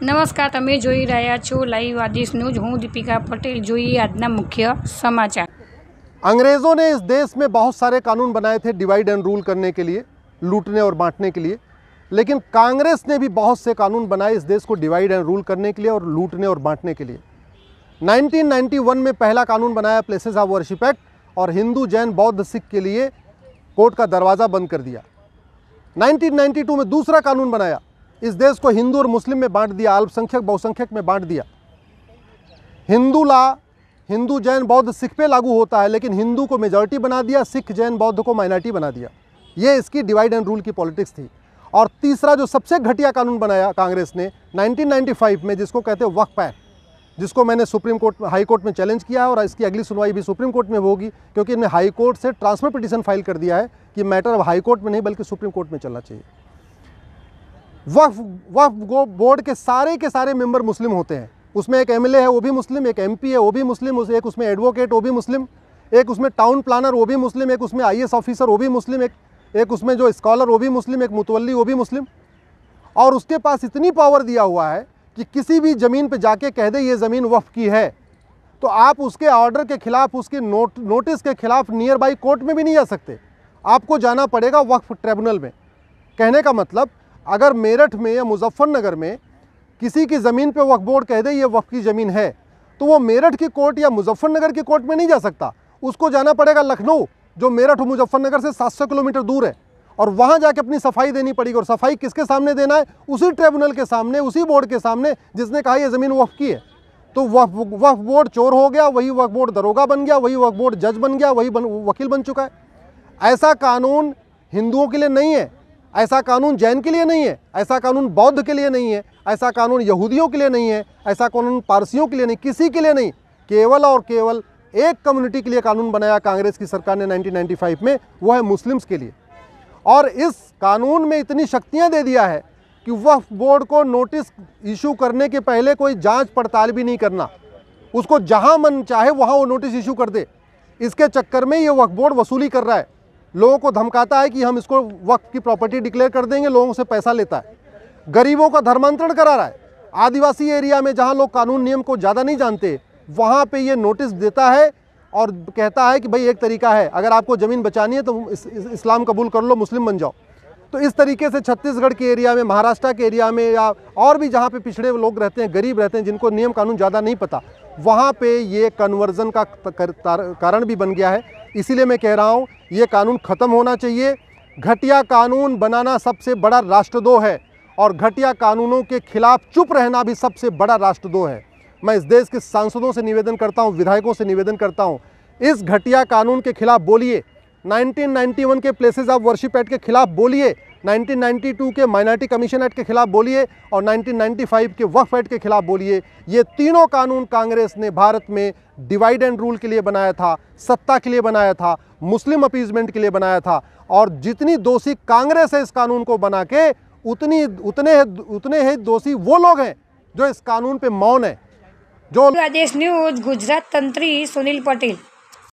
નમસ્કાર, તમે જોઈ રહ્યા છો લાઈવ આદેશ ન્યૂઝ। હું दीपिका पटेल। જોઈએ આજના મુખ્ય સમાચાર। अंग्रेज़ों ने इस देश में बहुत सारे कानून बनाए थे डिवाइड एंड रूल करने के लिए, लूटने और बांटने के लिए, लेकिन कांग्रेस ने भी बहुत से कानून बनाए इस देश को डिवाइड एंड रूल करने के लिए और लूटने और बांटने के लिए। 1991 में पहला कानून बनाया प्लेसेस ऑफ वर्शिप एक्ट, और हिंदू, जैन, बौद्ध, सिख के लिए कोर्ट का दरवाज़ा बंद कर दिया। 1992 में दूसरा कानून बनाया, इस देश को हिंदू और मुस्लिम में बांट दिया, अल्पसंख्यक बहुसंख्यक में बांट दिया। हिंदू लॉ हिंदू, जैन, बौद्ध, सिख पे लागू होता है, लेकिन हिंदू को मेजॉरिटी बना दिया, सिख, जैन, बौद्ध को माइनॉरिटी बना दिया। ये इसकी डिवाइड एंड रूल की पॉलिटिक्स थी। और तीसरा जो सबसे घटिया कानून बनाया कांग्रेस ने 1995 में, जिसको कहते हैं वक्फ एक्ट, जिसको मैंने सुप्रीम कोर्ट, हाई कोर्ट में चैलेंज किया है, और इसकी अगली सुनवाई भी सुप्रीम कोर्ट में होगी, क्योंकि इन्हें हाई कोर्ट से ट्रांसफर पिटीशन फाइल कर दिया है कि मैटर अब हाई कोर्ट में नहीं बल्कि सुप्रीम कोर्ट में चलना चाहिए। वक्फ बोर्ड के सारे मेंबर मुस्लिम होते हैं। उसमें एक एमएलए है, वो भी मुस्लिम, एक एमपी है, वो भी मुस्लिम, एक उसमें एडवोकेट, वो भी मुस्लिम, एक उसमें टाउन प्लानर, वो भी मुस्लिम, एक उसमें आईएएस ऑफिसर, वो भी मुस्लिम, एक उसमें जो स्कॉलर, वो भी मुस्लिम, एक मुतवल्ली, वो भी मुस्लिम। और उसके पास इतनी पावर दिया हुआ है कि किसी भी ज़मीन पे जाके कह दे ये ज़मीन वक्फ की है, तो आप उसके ऑर्डर के खिलाफ, उसके नोटिस के खिलाफ नियर बाई कोर्ट में भी नहीं जा सकते। आपको जाना पड़ेगा वक्फ ट्रिब्यूनल में। कहने का मतलब, अगर मेरठ में या मुजफ्फरनगर में किसी की ज़मीन पे वक्फ बोर्ड कह दे ये वक्फ की ज़मीन है, तो वो मेरठ की कोर्ट या मुजफ्फरनगर की कोर्ट में नहीं जा सकता। उसको जाना पड़ेगा लखनऊ, जो मेरठ और मुजफ्फरनगर से 700 किलोमीटर दूर है, और वहाँ जाके अपनी सफाई देनी पड़ेगी। और सफाई किसके सामने देना है? उसी ट्रिब्यूनल के सामने, उसी बोर्ड के सामने जिसने कहा ये ज़मीन वक्फ की है। तो वक्फ बोर्ड चोर हो गया, वही वक्फ बोर्ड दरोगा बन गया, वही वक्फ बोर्ड जज बन गया, वही वकील बन चुका है। ऐसा कानून हिंदुओं के लिए नहीं है, ऐसा कानून जैन के लिए नहीं है, ऐसा कानून बौद्ध के लिए नहीं है, ऐसा कानून यहूदियों के लिए नहीं है, ऐसा कानून पारसियों के लिए नहीं, किसी के लिए नहीं। केवल और केवल एक कम्युनिटी के लिए कानून बनाया कांग्रेस की सरकार ने 1995 में, वो है मुस्लिम्स के लिए। और इस कानून में इतनी शक्तियां दे दिया है कि वक्फ बोर्ड को नोटिस इशू करने के पहले कोई जांच पड़ताल भी नहीं करना, उसको जहां मन चाहे वहां वो नोटिस इशू कर दे। इसके चक्कर में ये वक्फ बोर्ड वसूली कर रहा है, लोगों को धमकाता है कि हम इसको वक्फ की प्रॉपर्टी डिक्लेयर कर देंगे, लोगों से पैसा लेता है, गरीबों का धर्मांतरण करा रहा है। आदिवासी एरिया में जहां लोग कानून नियम को ज़्यादा नहीं जानते, वहां पे ये नोटिस देता है और कहता है कि भाई एक तरीका है, अगर आपको ज़मीन बचानी है तो इस्लाम कबूल कर लो, मुस्लिम बन जाओ। तो इस तरीके से छत्तीसगढ़ के एरिया में, महाराष्ट्र के एरिया में, या और भी जहाँ पे पिछड़े लोग रहते हैं, गरीब रहते हैं, जिनको नियम कानून ज़्यादा नहीं पता, वहाँ पे ये कन्वर्जन का कारण भी बन गया है। इसीलिए मैं कह रहा हूँ ये कानून ख़त्म होना चाहिए। घटिया कानून बनाना सबसे बड़ा राष्ट्रद्रोह है, और घटिया कानूनों के खिलाफ चुप रहना भी सबसे बड़ा राष्ट्रद्रोह है। मैं इस देश के सांसदों से निवेदन करता हूँ, विधायकों से निवेदन करता हूँ, इस घटिया कानून के खिलाफ बोलिए। 1991 के प्लेसेस ऑफ वर्शिप एक्ट के खिलाफ बोलिए, 1992 के माइनॉरिटी कमीशन एक्ट के खिलाफ बोलिए, और 1995 के वक्फ एक्ट के खिलाफ बोलिए। ये तीनों कानून कांग्रेस ने भारत में डिवाइड एंड रूल के लिए बनाया था, सत्ता के लिए बनाया था, मुस्लिम अपीजमेंट के लिए बनाया था। और जितनी दोषी कांग्रेस है इस कानून को बना के, उतने ही दोषी वो लोग हैं जो इस कानून पे मौन है। जो आदेश न्यूज, गुजरात तंत्री सुनील पटेल।